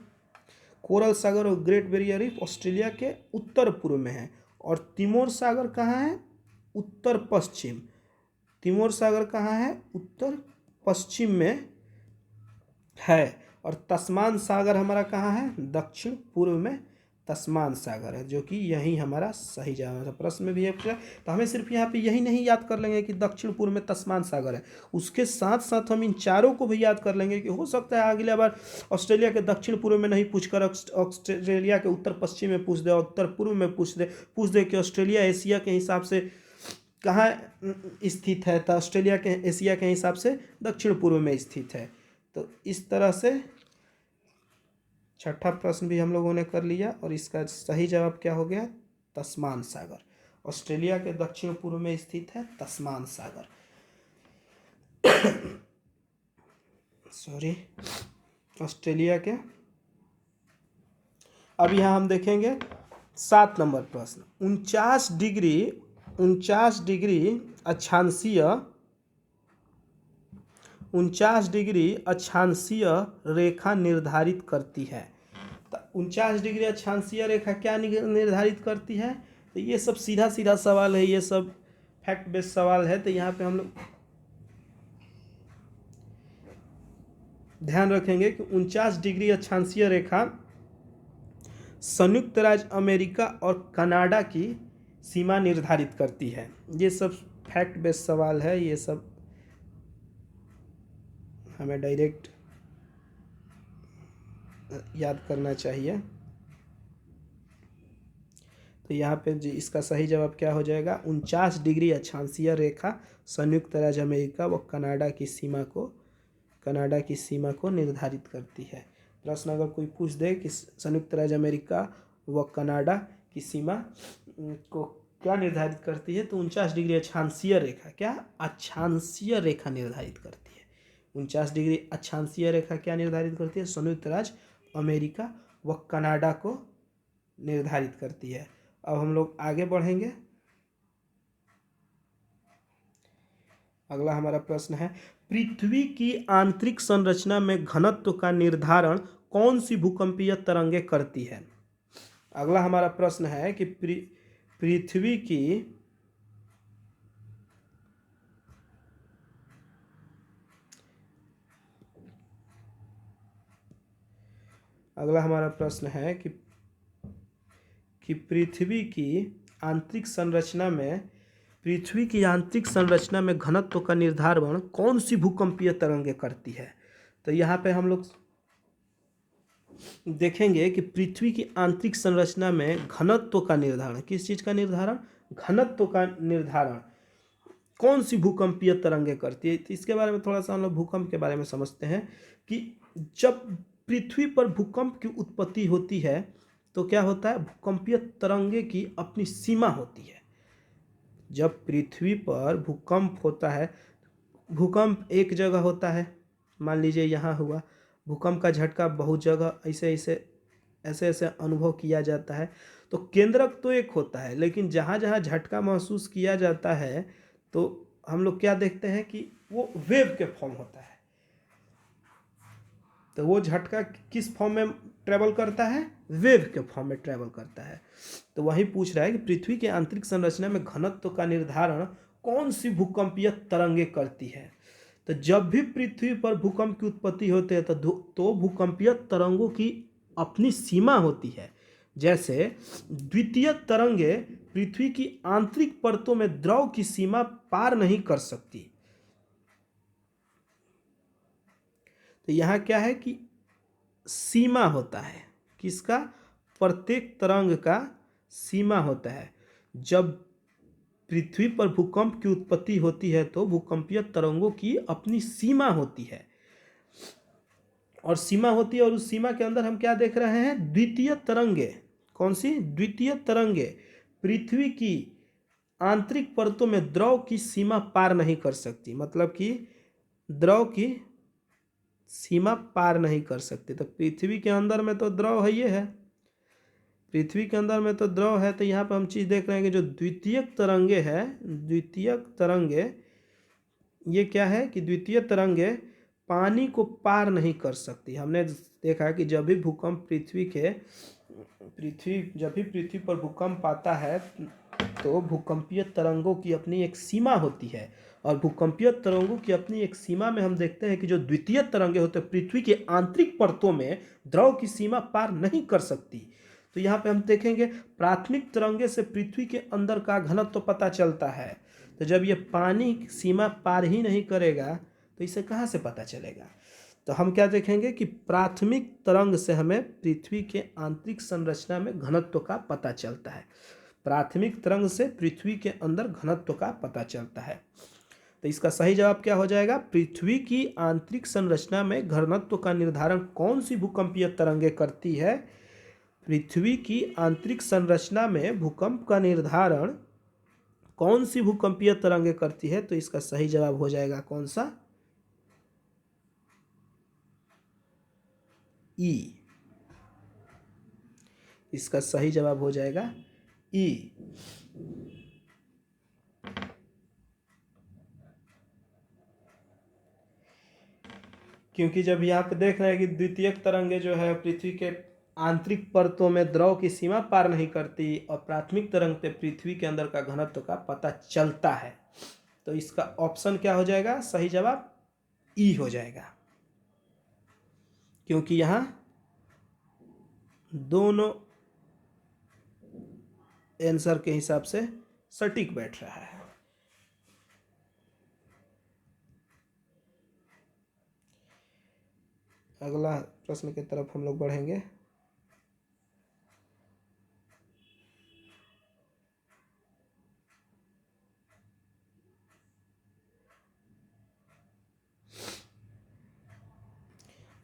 कोरल सागर और ग्रेट बैरियर रीफ ऑस्ट्रेलिया के उत्तर पूर्व में है। और तिमोर सागर कहाँ है? उत्तर पश्चिम। तिमोर सागर कहाँ है? उत्तर पश्चिम में है। और तस्मान सागर हमारा कहाँ है? दक्षिण पूर्व में तस्मान सागर है, जो कि यही हमारा सही जवाब है। प्रश्न में भी है पूछा, तो हमें सिर्फ यहाँ पे यही नहीं याद कर लेंगे कि दक्षिण पूर्व में तस्मान सागर है, उसके साथ साथ हम इन चारों को भी याद कर लेंगे कि हो सकता है अगले बार ऑस्ट्रेलिया के दक्षिण पूर्व में नहीं पूछकर ऑस्ट्रेलिया के उत्तर पश्चिम में पूछ दे, उत्तर पूर्व में पूछ दे कि ऑस्ट्रेलिया एशिया के हिसाब से कहाँ स्थित है, तो ऑस्ट्रेलिया के एशिया के हिसाब से दक्षिण पूर्व में स्थित है। तो इस तरह से छठा प्रश्न भी हम लोगों ने कर लिया और इसका सही जवाब क्या हो गया? तस्मान सागर। ऑस्ट्रेलिया के दक्षिण पूर्व में स्थित है तस्मान सागर। सॉरी, ऑस्ट्रेलिया के। अब यहाँ हम देखेंगे 7 नंबर प्रश्न। 49 डिग्री अक्षांशीय रेखा निर्धारित करती है। तो 49 डिग्री अक्षांशीय रेखा क्या निर्धारित करती है? तो ये सब सीधा सीधा सवाल है, ये सब फैक्ट बेस्ड सवाल है। तो यहाँ पे हम लोग ध्यान रखेंगे कि 49 डिग्री अक्षांशीय रेखा संयुक्त राज्य अमेरिका और कनाडा की सीमा निर्धारित करती है। ये सब फैक्ट बेस्ड सवाल है, ये सब हमें डायरेक्ट याद करना चाहिए। तो यहाँ पे इसका सही जवाब क्या हो जाएगा? 49 डिग्री अक्षांशीय रेखा संयुक्त राज्य अमेरिका व कनाडा की सीमा को निर्धारित करती है। प्रश्न अगर कोई पूछ दे कि संयुक्त राज्य अमेरिका व कनाडा की सीमा को क्या निर्धारित करती है, तो 49 डिग्री अक्षांशीय रेखा, क्या अक्षांशीय रेखा निर्धारित करती है। 49 डिग्री अक्षांशीय रेखा क्या निर्धारित करती है? संयुक्त राज्य अमेरिका व कनाडा को निर्धारित करती है। अब हम लोग आगे बढ़ेंगे। अगला हमारा प्रश्न है, पृथ्वी की आंतरिक संरचना में घनत्व का निर्धारण कौन सी भूकंपीय तरंगे करती है? अगला हमारा प्रश्न है कि पृथ्वी की अगला हमारा प्रश्न है कि पृथ्वी की आंतरिक संरचना में घनत्व का निर्धारण कौन सी भूकंपीय तरंगे करती है? तो यहाँ पे हम लोग देखेंगे कि पृथ्वी की आंतरिक संरचना में घनत्व का निर्धारण, किस चीज़ का निर्धारण? घनत्व का निर्धारण कौन सी भूकंपीय तरंगे करती है। तो इसके बारे में थोड़ा सा हम लोग भूकंप के बारे में समझते हैं कि जब पृथ्वी पर भूकंप की उत्पत्ति होती है तो क्या होता है? भूकंपीय तरंगे की अपनी सीमा होती है। जब पृथ्वी पर भूकंप होता है, भूकंप एक जगह होता है, मान लीजिए यहाँ हुआ, भूकंप का झटका बहुत जगह ऐसे अनुभव किया जाता है। तो केंद्रक तो एक होता है, लेकिन जहाँ जहाँ झटका महसूस किया जाता है तो हम लोग क्या देखते हैं कि वो वेव के फॉर्म होता है। तो वो झटका किस फॉर्म में ट्रेवल करता है? वेव के फॉर्म में ट्रेवल करता है। तो वही पूछ रहा है कि पृथ्वी के आंतरिक संरचना में घनत्व का निर्धारण कौन सी भूकंपीय तरंगे करती है? तो जब भी पृथ्वी पर भूकंप की उत्पत्ति होती है तो भूकंपीय तरंगों की अपनी सीमा होती है। जैसे द्वितीय तरंगे पृथ्वी की आंतरिक परतों में द्रव की सीमा पार नहीं कर सकती। तो यहाँ क्या है कि सीमा होता है, किसका? प्रत्येक तरंग का सीमा होता है। जब पृथ्वी पर भूकंप की उत्पत्ति होती है तो भूकंपीय तरंगों की अपनी सीमा होती है, और उस सीमा के अंदर हम क्या देख रहे हैं? द्वितीय तरंगे। कौन सी? द्वितीय तरंगे पृथ्वी की आंतरिक परतों में द्रव की सीमा पार नहीं कर सकती, मतलब कि द्रव की सीमा पार नहीं कर सकती। तो पृथ्वी के अंदर में तो द्रव है, ये है, पृथ्वी के अंदर में तो द्रव है। तो यहाँ पर हम चीज़ देख रहे हैं कि जो द्वितीयक तरंगे ये क्या है कि द्वितीय तरंगे पानी को पार नहीं कर सकती। हमने देखा कि जब भी पृथ्वी पर भूकंप आता है तो भूकंपीय तरंगों की अपनी एक सीमा होती है, और भूकंपीय तरंगों की अपनी एक सीमा में हम देखते हैं कि जो द्वितीय तरंगे होते हैं पृथ्वी के आंतरिक परतों में द्रव की सीमा पार नहीं कर सकती। तो यहाँ पे हम देखेंगे प्राथमिक तरंगे से पृथ्वी के अंदर का घनत्व तो पता चलता है। तो जब ये पानी सीमा पार ही नहीं करेगा तो इसे कहाँ से पता चलेगा? तो हम क्या देखेंगे कि प्राथमिक तरंग से हमें पृथ्वी के आंतरिक संरचना में घनत्व का पता चलता है। प्राथमिक तरंग से पृथ्वी के अंदर घनत्व का पता चलता है। तो इसका सही जवाब क्या हो जाएगा? पृथ्वी की आंतरिक संरचना में घनत्व का निर्धारण कौन सी भूकंपीय तरंगे करती है? पृथ्वी की आंतरिक संरचना में भूकंप का निर्धारण कौन सी भूकंपीय तरंगे करती है? तो इसका सही जवाब हो जाएगा कौन सा? ई। इसका सही जवाब हो जाएगा ई। क्योंकि जब यहाँ पे देख रहे हैं कि द्वितीयक तरंगे जो है पृथ्वी के आंतरिक परतों में द्रव की सीमा पार नहीं करती और प्राथमिक तरंग से पृथ्वी के अंदर का घनत्व का पता चलता है। तो इसका ऑप्शन क्या हो जाएगा? सही जवाब ई हो जाएगा, क्योंकि यहां दोनों आंसर के हिसाब से सटीक बैठ रहा है। अगला प्रश्न की तरफ हम लोग बढ़ेंगे।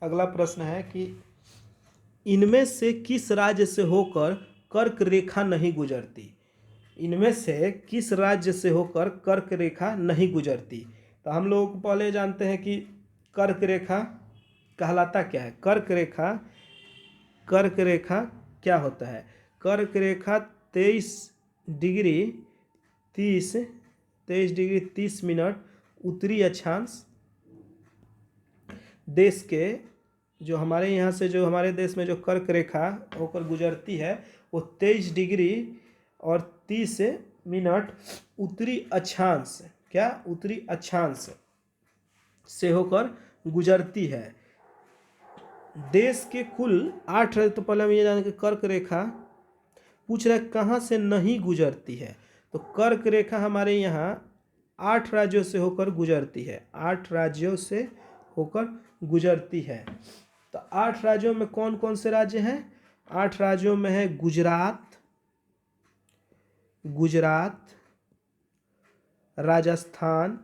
अगला प्रश्न है कि इनमें से किस राज्य से होकर कर्क रेखा नहीं गुजरती? इनमें से किस राज्य से होकर कर्क रेखा नहीं गुजरती? तो हम लोग पहले जानते हैं कि कर्क रेखा कहलाता क्या है। कर्क रेखा क्या होता है? कर्क रेखा 23 डिग्री 30 मिनट उत्तरी अक्षांश देश के, जो हमारे यहाँ से, जो हमारे देश में जो कर्क रेखा होकर गुजरती है वो 23 डिग्री और 30 मिनट उत्तरी अक्षांश, क्या उत्तरी अक्षांश से होकर गुजरती है। देश के कुल 8, तो पहले हम ये जाने कि कर्क रेखा पूछ रहा है कहाँ से नहीं गुजरती है। तो कर्क रेखा हमारे यहाँ 8 राज्यों से होकर गुजरती है, 8 राज्यों से होकर गुजरती है। तो 8 राज्यों में कौन कौन से राज्य हैं? 8 राज्यों में है गुजरात, राजस्थान,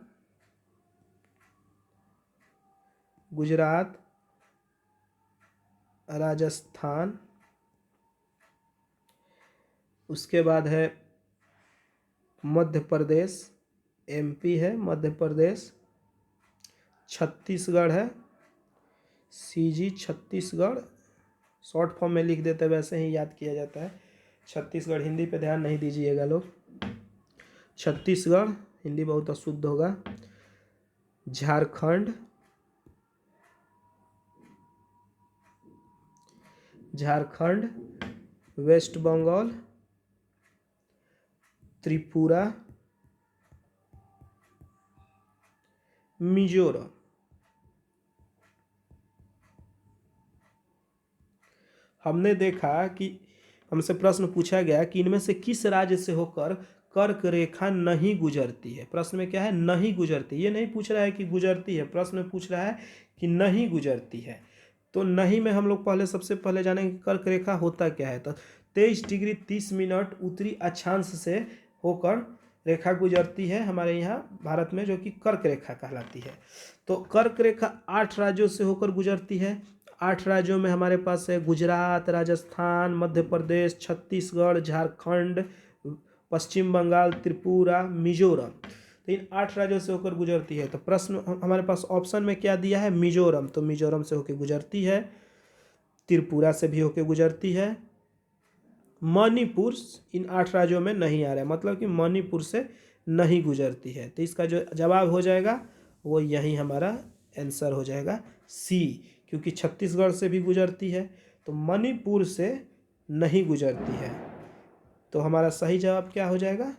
उसके बाद है मध्य प्रदेश, एमपी है मध्य प्रदेश, छत्तीसगढ़ है, सीजी छत्तीसगढ़, शॉर्ट फॉर्म में लिख देते हैं, वैसे ही याद किया जाता है छत्तीसगढ़। हिंदी पे ध्यान नहीं दीजिएगा लोग। छत्तीसगढ़, हिंदी बहुत अशुद्ध होगा। झारखंड, वेस्ट बंगाल, त्रिपुरा, मिजोरम। हमने देखा कि हमसे प्रश्न पूछा गया कि इनमें से किस राज्य से होकर कर्क रेखा नहीं गुजरती है। प्रश्न में क्या है? नहीं गुजरती। ये नहीं पूछ रहा है कि गुजरती है, प्रश्न में पूछ रहा है कि नहीं गुजरती है। तो नहीं में हम लोग सबसे पहले जानेंगे कर्क रेखा होता क्या है। तो 23 डिग्री 30 मिनट उत्तरी अक्षांश से होकर रेखा गुजरती है हमारे यहाँ भारत में, जो कि कर्क रेखा कहलाती है। तो कर्क रेखा 8 राज्यों से होकर गुजरती है। 8 राज्यों में हमारे पास है गुजरात, राजस्थान, मध्य प्रदेश, छत्तीसगढ़, झारखंड, पश्चिम बंगाल, त्रिपुरा, मिजोरम। तो इन 8 राज्यों से होकर गुजरती है। तो प्रश्न हमारे पास ऑप्शन में क्या दिया है? मिजोरम। तो मिजोरम से होकर गुजरती है, त्रिपुरा से भी होकर गुजरती है। मणिपुर इन 8 राज्यों में नहीं आ रहा है, मतलब कि मणिपुर से नहीं गुजरती है। तो इसका जो जवाब हो जाएगा वो यही हमारा आंसर हो जाएगा सी, क्योंकि छत्तीसगढ़ से भी गुजरती है, तो मणिपुर से नहीं गुजरती है। तो हमारा सही जवाब क्या हो जाएगा?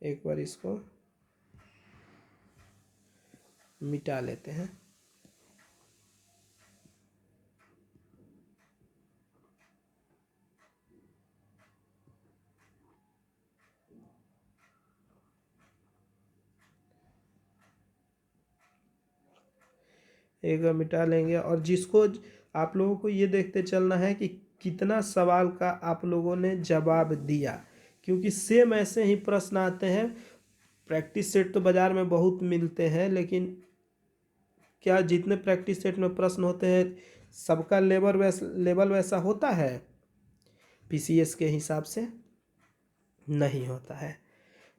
एक बार इसको मिटा लेते हैं। एक बार मिटा लेंगे, और जिसको आप लोगों को ये देखते चलना है कि कितना सवाल का आप लोगों ने जवाब दिया, क्योंकि सेम ऐसे ही प्रश्न आते हैं। प्रैक्टिस सेट तो बाज़ार में बहुत मिलते हैं, लेकिन क्या जितने प्रैक्टिस सेट में प्रश्न होते हैं सबका लेवल वैसा होता है? पीसीएस के हिसाब से नहीं होता है।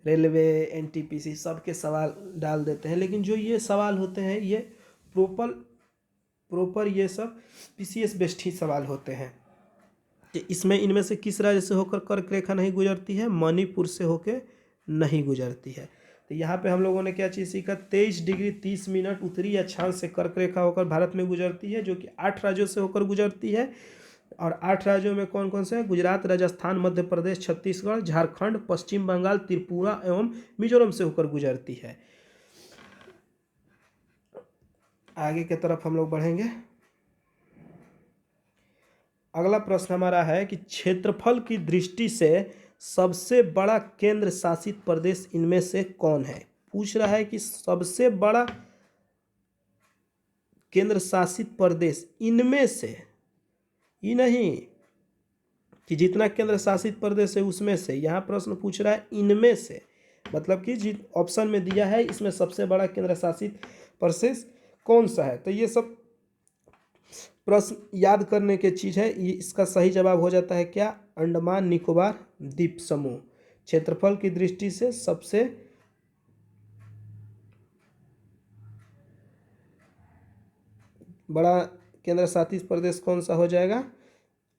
रेलवे, एनटीपीसी सबके सवाल डाल देते हैं, लेकिन जो ये सवाल होते हैं ये प्रॉपर ये सब पीसीएस बेस्ड ही सवाल होते हैं। कि इसमें इनमें से किस राज्य से होकर कर्क रेखा नहीं गुजरती है? मणिपुर से होकर नहीं गुजरती है। तो यहाँ पे हम लोगों ने क्या चीज़ सीखा, 23 डिग्री 30 मिनट उत्तरी अक्षांश से कर्क रेखा होकर भारत में गुजरती है, जो कि 8 राज्यों से होकर गुजरती है। और 8 राज्यों में कौन कौन से हैं? गुजरात, राजस्थान, मध्य प्रदेश, छत्तीसगढ़, झारखंड, पश्चिम बंगाल, त्रिपुरा एवं मिजोरम से होकर गुजरती है। आगे की तरफ हम लोग बढ़ेंगे। अगला प्रश्न हमारा है कि क्षेत्रफल की दृष्टि से सबसे बड़ा केंद्र शासित प्रदेश इनमें से कौन है? पूछ रहा है कि सबसे बड़ा केंद्र शासित प्रदेश इनमें से, ये नहीं कि जितना केंद्र शासित प्रदेश है उसमें से, यहाँ प्रश्न पूछ रहा है इनमें से, मतलब कि जिस ऑप्शन में दिया है इसमें सबसे बड़ा केंद्र शासित प्रदेश कौन सा है। तो ये सब प्रश्न याद करने की चीज़ है। ये इसका सही जवाब हो जाता है क्या? अंडमान निकोबार द्वीप समूह क्षेत्रफल की दृष्टि से सबसे बड़ा केंद्र शासित प्रदेश कौन सा हो जाएगा?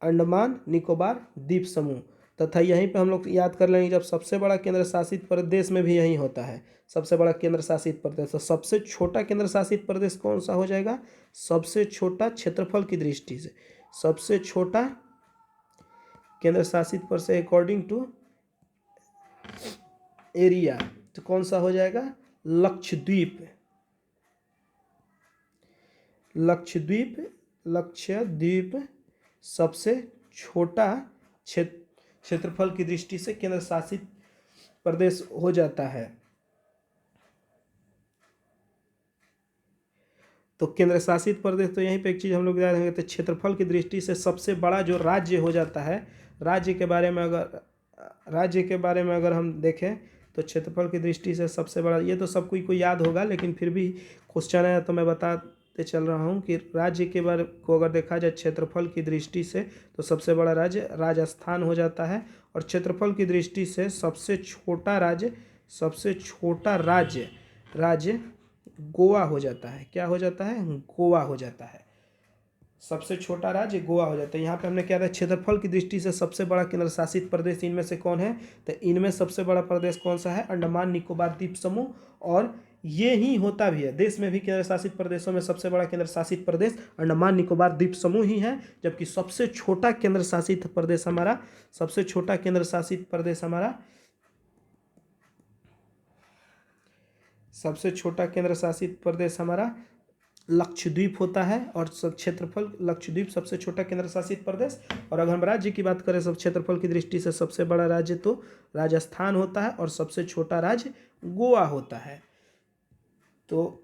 अंडमान निकोबार द्वीप समूह। तथा यहीं पे हम लोग याद कर लेंगे, जब सबसे बड़ा केंद्र शासित प्रदेश में भी यही होता है, सबसे बड़ा केंद्र शासित प्रदेश। तो सबसे छोटा केंद्र शासित प्रदेश कौन सा हो जाएगा? सबसे छोटा क्षेत्रफल की दृष्टि से सबसे छोटा केंद्र शासित प्रदेश अकॉर्डिंग टू एरिया तो कौन सा हो जाएगा? लक्षद्वीप। लक्षद्वीप सबसे छोटा क्षेत्रफल की दृष्टि से केंद्र शासित प्रदेश हो जाता है। तो केंद्र शासित प्रदेश, तो यहीं पे एक चीज़ हम लोग याद रखेंगे, तो क्षेत्रफल की दृष्टि से सबसे बड़ा जो राज्य हो जाता है, राज्य के बारे में अगर हम देखें तो क्षेत्रफल की दृष्टि से सबसे बड़ा, ये तो सब कोई याद होगा, लेकिन फिर भी क्वेश्चन है तो मैं बताते चल रहा हूँ कि राज्य के बारे को अगर देखा जाए क्षेत्रफल की दृष्टि से तो सबसे बड़ा राज्य राजस्थान हो जाता है। और क्षेत्रफल की दृष्टि से सबसे छोटा राज्य गोवा हो जाता है। क्या हो जाता है? गोवा हो जाता है। सबसे छोटा राज्य गोवा हो जाता है। यहाँ पे हमने क्या था, क्षेत्रफल की दृष्टि से सबसे बड़ा केंद्र शासित प्रदेश इनमें से कौन है? तो इनमें सबसे बड़ा प्रदेश कौन सा है? अंडमान निकोबार द्वीप समूह। और ये ही होता भी है, देश में भी केंद्र शासित प्रदेशों में सबसे बड़ा केंद्र शासित प्रदेश अंडमान निकोबार द्वीप समूह ही है। जबकि सबसे छोटा केंद्र शासित प्रदेश हमारा लक्षद्वीप होता है। और क्षेत्रफल लक्षद्वीप सबसे छोटा केंद्र शासित प्रदेश। और अगर हम राज्य की बात करें सब क्षेत्रफल की दृष्टि से सबसे बड़ा राज्य तो राजस्थान होता है और सबसे छोटा राज्य गोवा होता है। तो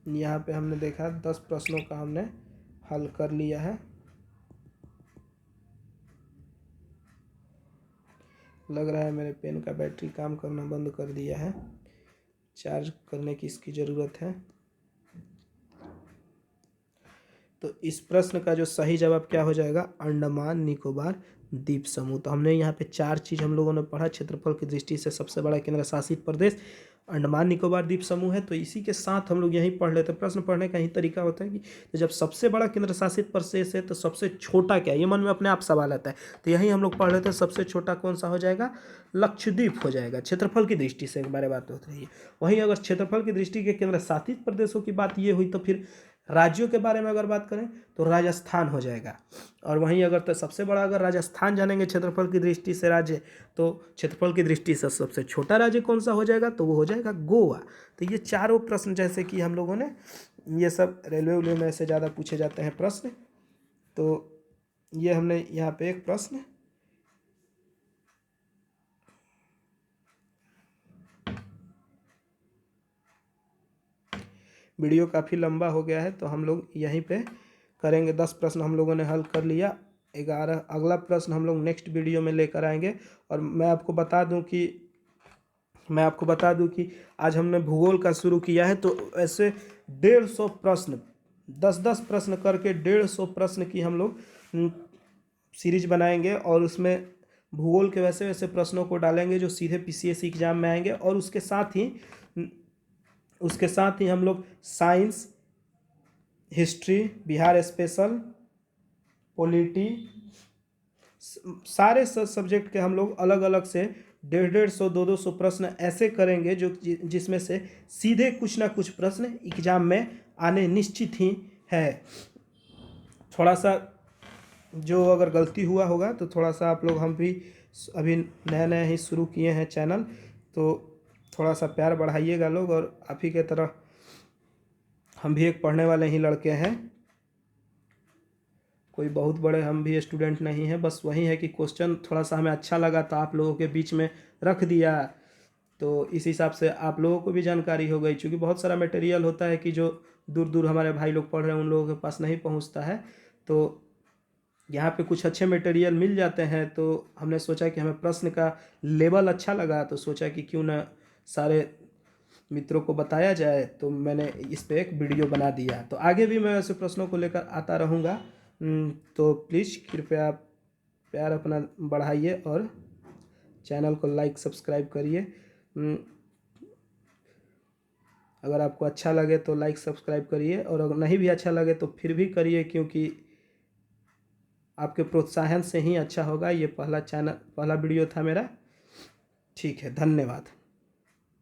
यहाँ पे हमने देखा 10 प्रश्नों का हमने हल कर लिया है। लग रहा है मेरे पेन का बैटरी काम करना बंद कर दिया है, चार्ज करने की इसकी ज़रूरत है। तो इस प्रश्न का जो सही जवाब क्या हो जाएगा? अंडमान निकोबार द्वीप समूह। तो हमने यहाँ पे 4 चीज़ हम लोगों ने पढ़ा। क्षेत्रफल की दृष्टि से सबसे बड़ा केंद्र शासित प्रदेश अंडमान निकोबार द्वीप समूह है। तो इसी के साथ हम लोग यहीं पढ़ लेते हैं। प्रश्न पढ़ने का ही तरीका होता है कि तो जब सबसे बड़ा केंद्र शासित प्रदेश है तो सबसे छोटा क्या है, ये मन में अपने आप सवाल आता है। तो यहीं हम लोग पढ़ लेते हैं, सबसे छोटा कौन सा हो जाएगा? लक्षद्वीप हो जाएगा। क्षेत्रफल की दृष्टि से एक बार बात होती रही है। वहीं अगर क्षेत्रफल की दृष्टि के केंद्र शासित प्रदेशों की बात ये हुई तो फिर राज्यों के बारे में अगर बात करें तो राजस्थान हो जाएगा। और वहीं अगर तो सबसे बड़ा अगर राजस्थान जानेंगे क्षेत्रफल की दृष्टि से राज्य, तो क्षेत्रफल की दृष्टि से सबसे छोटा राज्य कौन सा हो जाएगा? तो वो हो जाएगा गोवा। तो ये चारों प्रश्न जैसे कि हम लोगों ने, ये सब रेलवे में से ज़्यादा पूछे जाते हैं प्रश्न। तो ये हमने यहाँ पे एक प्रश्न वीडियो काफ़ी लंबा हो गया है तो हम लोग यहीं पे करेंगे। 10 प्रश्न हम लोगों ने हल कर लिया। 11 अगला प्रश्न हम लोग नेक्स्ट वीडियो में लेकर आएंगे। और मैं आपको बता दूं कि आज हमने भूगोल का शुरू किया है। तो ऐसे 150 प्रश्न 10-10 प्रश्न करके 150 प्रश्न की हम लोग सीरीज बनाएंगे। और उसमें भूगोल के वैसे वैसे प्रश्नों को डालेंगे जो सीधे पीसीएससी एग्जाम में आएंगे। और उसके साथ ही हम लोग science, history, Bihar special, polity, सारे सब्जेक्ट के हम लोग अलग अलग से 150-150, 200 प्रश्न ऐसे करेंगे जो जिसमें से सीधे कुछ ना कुछ प्रश्न एग्जाम में आने निश्चित ही है। थोड़ा सा जो अगर गलती हुआ होगा तो थोड़ा सा आप लोग, हम भी अभी नया नया ही शुरू किए हैं चैनल, तो थोड़ा सा प्यार बढ़ाइएगा लोग। और आप ही के तरह हम भी एक पढ़ने वाले ही लड़के हैं, कोई बहुत बड़े हम भी स्टूडेंट नहीं हैं। बस वही है कि क्वेश्चन थोड़ा सा हमें अच्छा लगा तो आप लोगों के बीच में रख दिया, तो इस हिसाब से आप लोगों को भी जानकारी हो गई। क्योंकि बहुत सारा मटेरियल होता है कि जो दूर दूर हमारे भाई लोग पढ़ रहे हैं उन लोगों के पास नहीं पहुंचता है, तो यहाँ पे कुछ अच्छे मटेरियल मिल जाते हैं। तो हमने सोचा कि हमें प्रश्न का लेवल अच्छा लगा, तो सोचा कि क्यों ना सारे मित्रों को बताया जाए, तो मैंने इस पे एक वीडियो बना दिया। तो आगे भी मैं ऐसे प्रश्नों को लेकर आता रहूँगा। तो प्लीज़ कृपया प्यार अपना बढ़ाइए और चैनल को लाइक सब्सक्राइब करिए। अगर आपको अच्छा लगे तो लाइक सब्सक्राइब करिए, और अगर नहीं भी अच्छा लगे तो फिर भी करिए, क्योंकि आपके प्रोत्साहन से ही अच्छा होगा। ये पहला वीडियो था मेरा। ठीक है, धन्यवाद।